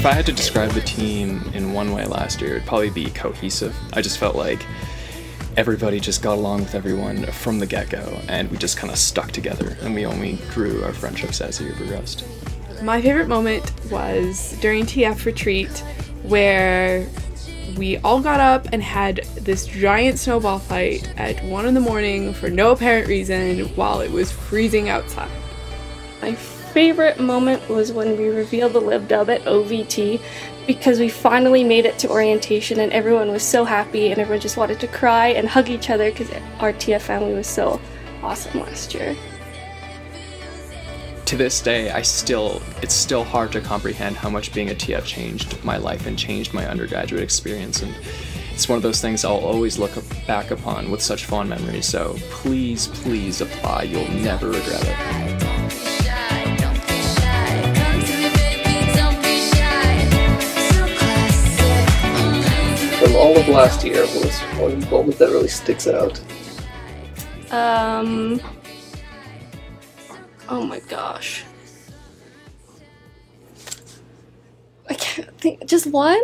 I had to describe the team in one way last year, it'd probably be cohesive. I just felt like everybody just got along with everyone from the get-go, and we just kind of stuck together, and we only grew our friendships as the year progressed. My favorite moment was during TF retreat, where we all got up and had this giant snowball fight at 1 a.m. for no apparent reason while it was freezing outside. My favorite moment was when we revealed the LibDub at OVT, because we finally made it to orientation and everyone was so happy and everyone just wanted to cry and hug each other because our TF family was so awesome last year. To this day, it's still hard to comprehend how much being a TF changed my life and changed my undergraduate experience, and it's one of those things I'll always look back upon with such fond memories, so please, please apply, you'll never regret it. From all of last year, what was one moment that really sticks out? Oh my gosh. I can't think. Just one?